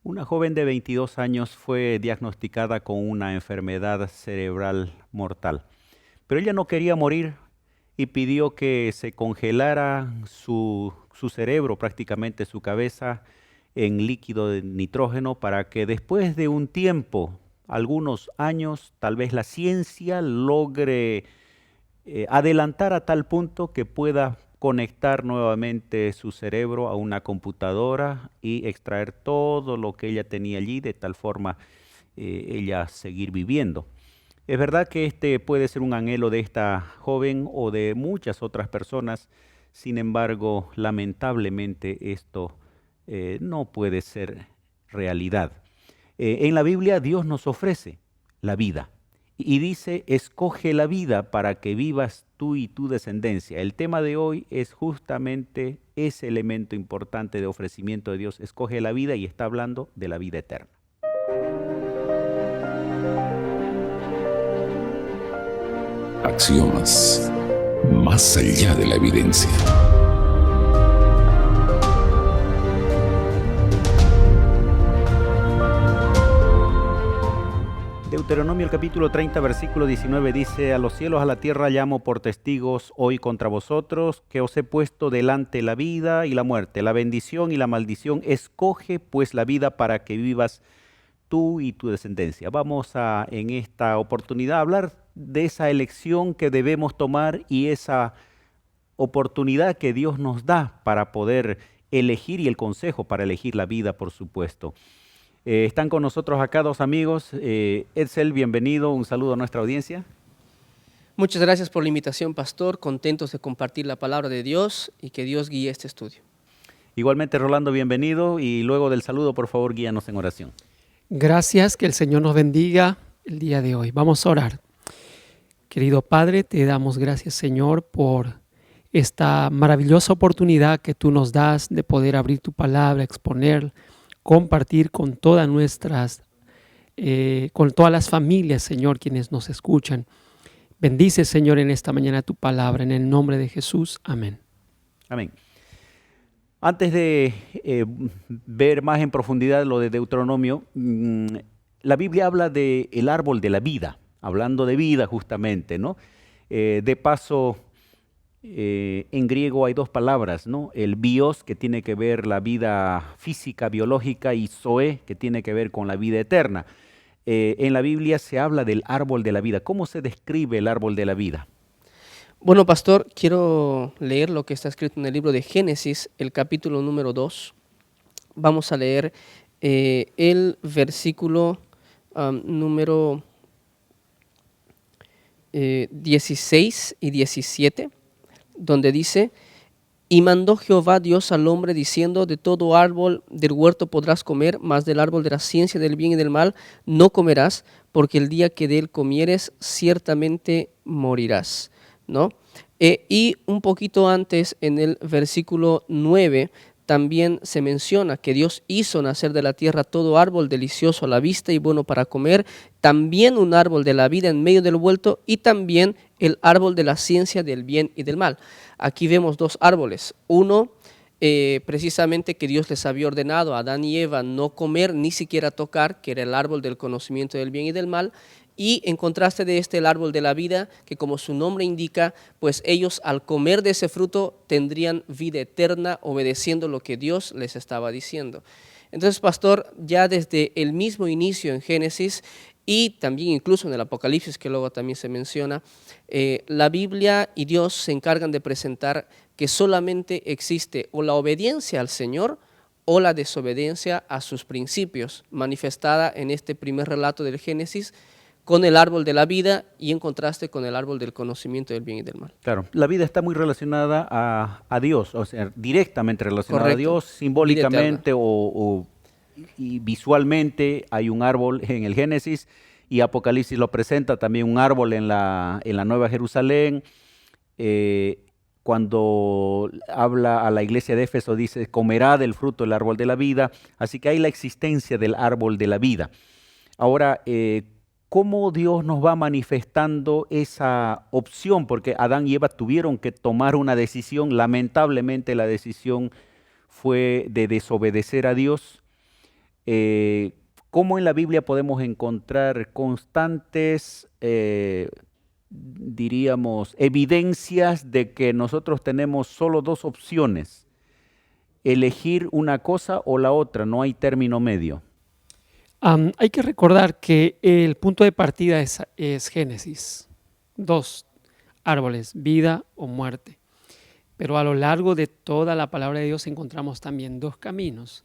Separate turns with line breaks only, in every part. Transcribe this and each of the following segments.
Una joven de 22 años fue diagnosticada con una enfermedad cerebral mortal, pero ella no quería morir y pidió que se congelara su cerebro, prácticamente su cabeza, en líquido de nitrógeno para que después de un tiempo, algunos años, tal vez la ciencia logre adelantar a tal punto que pueda conectar nuevamente su cerebro a una computadora y extraer todo lo que ella tenía allí, de tal forma ella seguir viviendo. Es verdad que este puede ser un anhelo de esta joven o de muchas otras personas, sin embargo, lamentablemente esto no puede ser realidad. En la Biblia Dios nos ofrece la vida y dice, escoge la vida para que vivas tú y tu descendencia. El tema de hoy es justamente ese elemento importante de ofrecimiento de Dios, escoge la vida, y está hablando de la vida eterna.
Axiomas, más allá de la evidencia.
Deuteronomio el capítulo 30, versículo 19 dice, a los cielos, a la tierra llamo por testigos hoy contra vosotros, que os he puesto delante la vida y la muerte, la bendición y la maldición. Escoge pues la vida para que vivas tú y tu descendencia. Vamos a, en esta oportunidad, hablar de esa elección que debemos tomar y esa oportunidad que Dios nos da para poder elegir, y el consejo para elegir la vida, por supuesto. Están con nosotros acá dos amigos. Edsel, bienvenido, un saludo a nuestra audiencia.
Muchas gracias por la invitación, pastor. Contentos de compartir la palabra de Dios y que Dios guíe este estudio.
Igualmente, Rolando, bienvenido, y luego del saludo, por favor, guíanos en oración.
Gracias, que el Señor nos bendiga el día de hoy. Vamos a orar. Querido Padre, te damos gracias, Señor, por esta maravillosa oportunidad que tú nos das de poder abrir tu palabra, exponer, compartir con todas con todas las familias, Señor, quienes nos escuchan. Bendice, Señor, en esta mañana tu palabra, en el nombre de Jesús. Amén.
Amén. Antes de ver más en profundidad lo de Deuteronomio, la Biblia habla del árbol de la vida, hablando de vida justamente, ¿no? De paso, en griego hay dos palabras, ¿no? El bios, que tiene que ver la vida física, biológica, y zoe, que tiene que ver con la vida eterna. En la Biblia se habla del árbol de la vida. ¿Cómo se describe el árbol de la vida?
Bueno, pastor, quiero leer lo que está escrito en el libro de Génesis, el capítulo número 2. Vamos a leer el versículo número 16 y 17, donde dice, y mandó Jehová Dios al hombre diciendo, de todo árbol del huerto podrás comer, mas del árbol de la ciencia del bien y del mal no comerás, porque el día que de él comieres ciertamente morirás, ¿no? Y un poquito antes, en el versículo 9, también se menciona que Dios hizo nacer de la tierra todo árbol delicioso a la vista y bueno para comer, también un árbol de la vida en medio del huerto y también el árbol de la ciencia del bien y del mal. Aquí vemos dos árboles, uno precisamente que Dios les había ordenado a Adán y Eva no comer ni siquiera tocar, que era el árbol del conocimiento del bien y del mal, y en contraste de este el árbol de la vida, que como su nombre indica, pues ellos al comer de ese fruto tendrían vida eterna obedeciendo lo que Dios les estaba diciendo. Entonces, pastor, ya desde el mismo inicio en Génesis y también incluso en el Apocalipsis, que luego también se menciona, la Biblia y Dios se encargan de presentar que solamente existe o la obediencia al Señor o la desobediencia a sus principios, manifestada en este primer relato del Génesis, con el árbol de la vida y en contraste con el árbol del conocimiento del bien y del mal.
Claro, la vida está muy relacionada a Dios, o sea, directamente relacionada
Correcto.
a Dios, simbólicamente y visualmente. Hay un árbol en el Génesis y Apocalipsis lo presenta, también un árbol en la Nueva Jerusalén. Cuando habla a la iglesia de Éfeso dice, comerá del fruto del árbol de la vida, así que hay la existencia del árbol de la vida. Ahora, ¿cómo Dios nos va manifestando esa opción? Porque Adán y Eva tuvieron que tomar una decisión. Lamentablemente la decisión fue de desobedecer a Dios. ¿Cómo en la Biblia podemos encontrar constantes, diríamos, evidencias de que nosotros tenemos solo dos opciones? Elegir una cosa o la otra, no hay término medio.
Hay que recordar que el punto de partida es Génesis. Dos árboles, vida o muerte. Pero a lo largo de toda la palabra de Dios encontramos también dos caminos.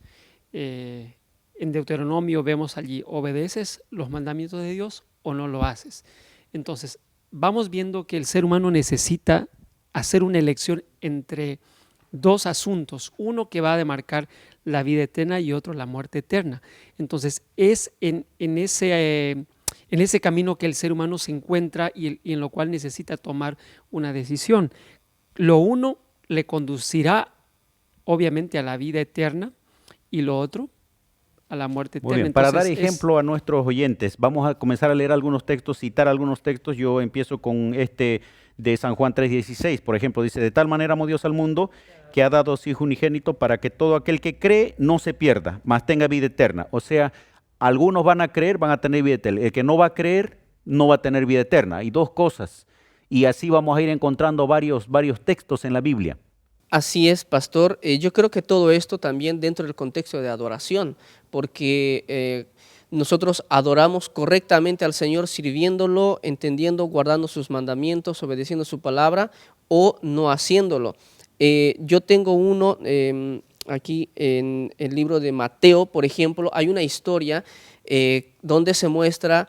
En Deuteronomio vemos allí, ¿obedeces los mandamientos de Dios o no lo haces? Entonces, vamos viendo que el ser humano necesita hacer una elección entre dos asuntos, uno que va a demarcar la vida eterna y otro la muerte eterna. Entonces, es en ese camino que el ser humano se encuentra y en lo cual necesita tomar una decisión. Lo uno le conducirá obviamente a la vida eterna y lo otro a la muerte eterna.
Muy bien, para dar ejemplo a nuestros oyentes, vamos a comenzar a leer algunos textos, citar algunos textos. Yo empiezo con este de San Juan 3:16, por ejemplo, dice: de tal manera amó Dios al mundo que ha dado a su Hijo unigénito para que todo aquel que cree no se pierda, mas tenga vida eterna. O sea, algunos van a creer, van a tener vida eterna. El que no va a creer, no va a tener vida eterna. Hay dos cosas. Y así vamos a ir encontrando varios textos en la Biblia.
Así es, pastor. Yo creo que todo esto también dentro del contexto de adoración, porque nosotros adoramos correctamente al Señor sirviéndolo, entendiendo, guardando sus mandamientos, obedeciendo su palabra o no haciéndolo. Yo tengo uno aquí en el libro de Mateo, por ejemplo, hay una historia donde se muestra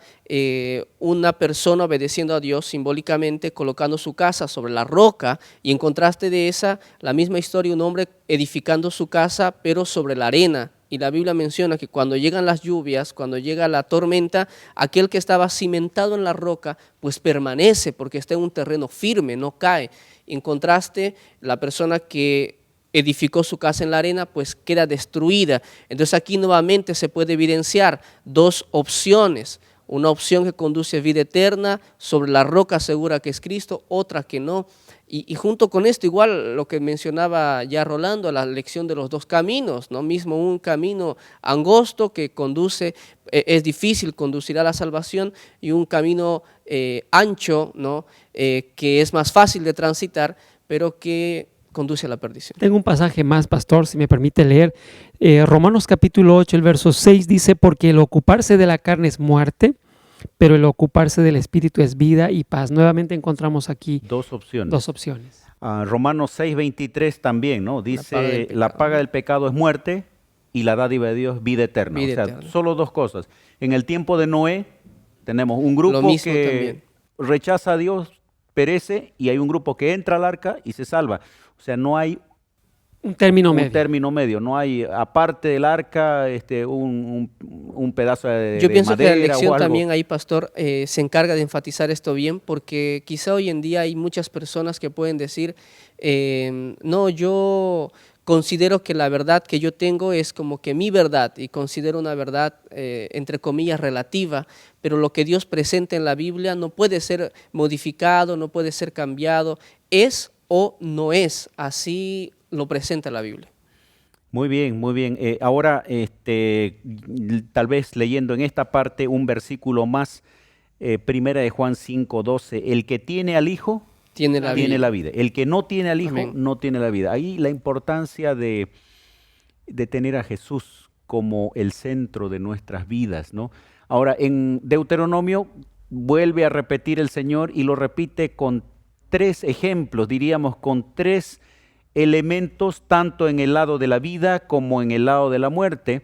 una persona obedeciendo a Dios simbólicamente, colocando su casa sobre la roca, y en contraste de esa, la misma historia, un hombre edificando su casa pero sobre la arena. Y la Biblia menciona que cuando llegan las lluvias, cuando llega la tormenta, aquel que estaba cimentado en la roca, pues permanece porque está en un terreno firme, no cae. En contraste, la persona que edificó su casa en la arena, pues queda destruida. Entonces aquí nuevamente se puede evidenciar dos opciones. Una opción que conduce a vida eterna sobre la roca segura que es Cristo, otra que no. Y junto con esto, igual lo que mencionaba ya Rolando, la lección de los dos caminos, ¿no? Mismo un camino angosto que conduce, es difícil conducir a la salvación, y un camino ancho, ¿no? Que es más fácil de transitar, pero que conduce a la perdición.
Tengo un pasaje más, pastor, si me permite leer. Romanos capítulo 8, el verso 6 dice: porque el ocuparse de la carne es muerte, pero el ocuparse del Espíritu es vida y paz. Nuevamente encontramos aquí
dos opciones. Romanos 6:23 también, ¿no? Dice: la paga del pecado es muerte y la dádiva de Dios vida eterna. Solo dos cosas. En el tiempo de Noé tenemos un grupo que también rechaza a Dios, perece, y hay un grupo que entra al arca y se salva. O sea, no hay
un término
medio. No hay, aparte del arca, un pedazo de madera.
Yo pienso que la lección también ahí, pastor, se encarga de enfatizar esto bien, porque quizá hoy en día hay muchas personas que pueden decir, no, yo considero que la verdad que yo tengo es como que mi verdad, y considero una verdad, entre comillas, relativa, pero lo que Dios presenta en la Biblia no puede ser modificado, no puede ser cambiado, es o no es, así lo presenta la Biblia.
Muy bien, muy bien. Ahora, tal vez leyendo en esta parte un versículo más, primera de Juan 5:12, el que tiene al Hijo tiene la vida. El que no tiene al Hijo no tiene la vida. Ahí la importancia de tener a Jesús como el centro de nuestras vidas, ¿no? Ahora, en Deuteronomio vuelve a repetir el Señor y lo repite con tres ejemplos, diríamos, con tres elementos, tanto en el lado de la vida como en el lado de la muerte,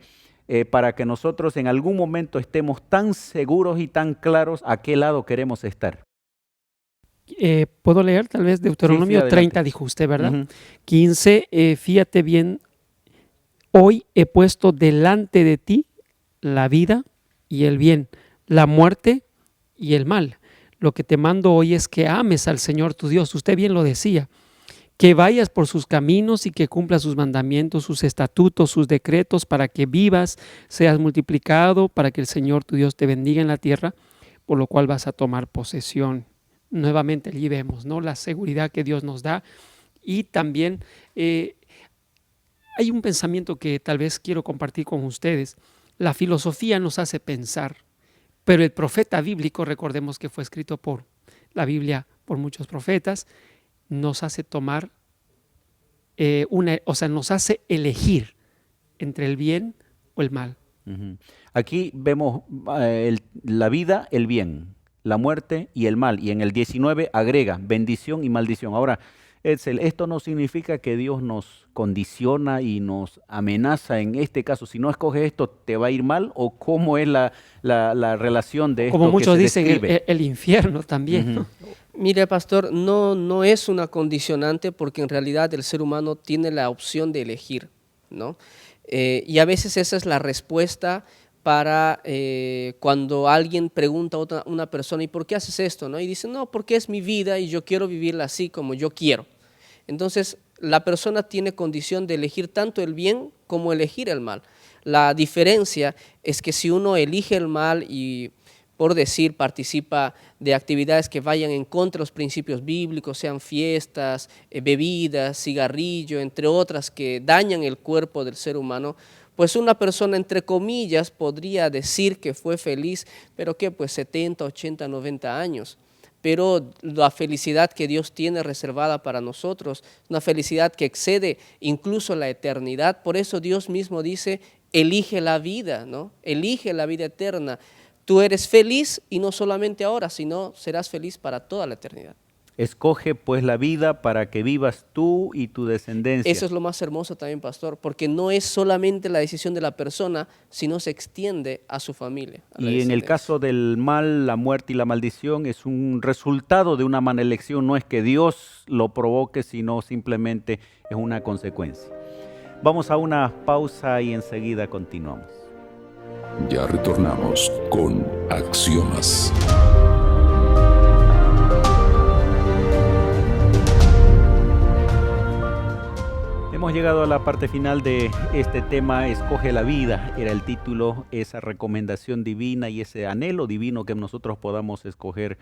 para que nosotros en algún momento estemos tan seguros y tan claros a qué lado queremos estar.
¿Puedo leer tal vez Deuteronomio 30, dijo usted, ¿verdad? 15, fíjate bien, hoy he puesto delante de ti la vida y el bien, la muerte y el mal. Lo que te mando hoy es que ames al Señor tu Dios. Usted bien lo decía, que vayas por sus caminos y que cumplas sus mandamientos, sus estatutos, sus decretos, para que vivas, seas multiplicado, para que el Señor tu Dios te bendiga en la tierra, por lo cual vas a tomar posesión. Nuevamente allí vemos, ¿no?, la seguridad que Dios nos da. Y también hay un pensamiento que tal vez quiero compartir con ustedes. La filosofía nos hace pensar, pero el profeta bíblico, recordemos que fue escrito por la Biblia por muchos profetas, nos hace tomar nos hace elegir entre el bien o el mal.
Ujú. Aquí vemos la vida, el bien, la muerte y el mal. Y en el 19 agrega bendición y maldición. Ahora, Edsel, esto no significa que Dios nos condiciona y nos amenaza en este caso. Si no escoges esto, ¿te va a ir mal? ¿O cómo es la relación de esto
Como muchos
que se
dicen,
describe?
el infierno también, ¿no?
Mire, pastor, no es una condicionante porque en realidad el ser humano tiene la opción de elegir, ¿no? Y a veces esa es la respuesta para cuando alguien pregunta a una persona, ¿y por qué haces esto? ¿No? Y dice, no, porque es mi vida y yo quiero vivirla así como yo quiero. Entonces, la persona tiene condición de elegir tanto el bien como elegir el mal. La diferencia es que si uno elige el mal y, por decir, participa de actividades que vayan en contra de los principios bíblicos, sean fiestas, bebidas, cigarrillo, entre otras que dañan el cuerpo del ser humano, pues una persona, entre comillas, podría decir que fue feliz, pero que pues 70, 80, 90 años. Pero la felicidad que Dios tiene reservada para nosotros, una felicidad que excede incluso la eternidad. Por eso Dios mismo dice, elige la vida, ¿no? Elige la vida eterna. Tú eres feliz y no solamente ahora, sino serás feliz para toda la eternidad.
Escoge pues la vida para que vivas tú y tu descendencia.
Eso es lo más hermoso también, pastor, porque no es solamente la decisión de la persona, sino se extiende a su familia.
Y en el caso del mal, la muerte y la maldición es un resultado de una mala elección, no es que Dios lo provoque, sino simplemente es una consecuencia. Vamos a una pausa y enseguida continuamos.
Ya retornamos con Axiomas.
Hemos llegado a la parte final de este tema, Escoge la vida, era el título, esa recomendación divina y ese anhelo divino que nosotros podamos escoger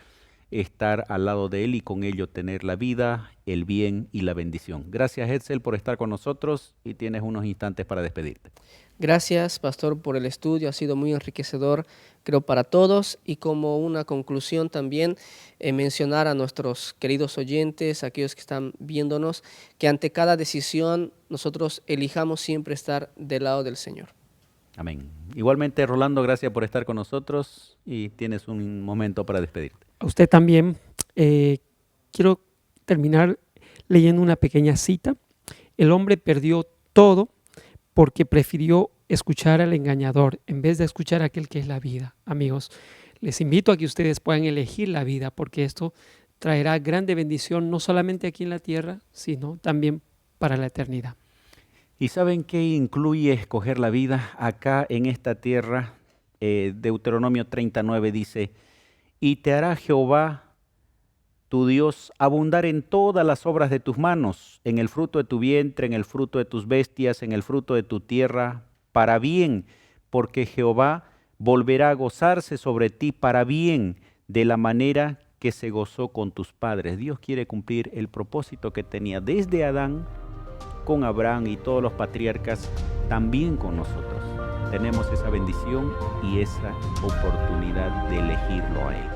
estar al lado de Él y con ello tener la vida, el bien y la bendición. Gracias, Edsel, por estar con nosotros y tienes unos instantes para despedirte.
Gracias, pastor, por el estudio, ha sido muy enriquecedor, creo, para todos, y como una conclusión también mencionar a nuestros queridos oyentes, aquellos que están viéndonos, que ante cada decisión nosotros elijamos siempre estar del lado del Señor.
Amén. Igualmente, Rolando, gracias por estar con nosotros y tienes un momento para despedirte.
A usted también. Quiero terminar leyendo una pequeña cita. El hombre perdió todo porque prefirió escuchar al engañador en vez de escuchar a aquel que es la vida. Amigos, les invito a que ustedes puedan elegir la vida porque esto traerá grande bendición no solamente aquí en la tierra, sino también para la eternidad.
¿Y saben qué incluye escoger la vida? Acá en esta tierra, Deuteronomio 39 dice, y te hará Jehová tu Dios abundar en todas las obras de tus manos, en el fruto de tu vientre, en el fruto de tus bestias, en el fruto de tu tierra, para bien, porque Jehová volverá a gozarse sobre ti para bien, de la manera que se gozó con tus padres. Dios quiere cumplir el propósito que tenía desde Adán, con Abraham y todos los patriarcas, también con nosotros. Tenemos esa bendición y esa oportunidad de elegirlo a Él.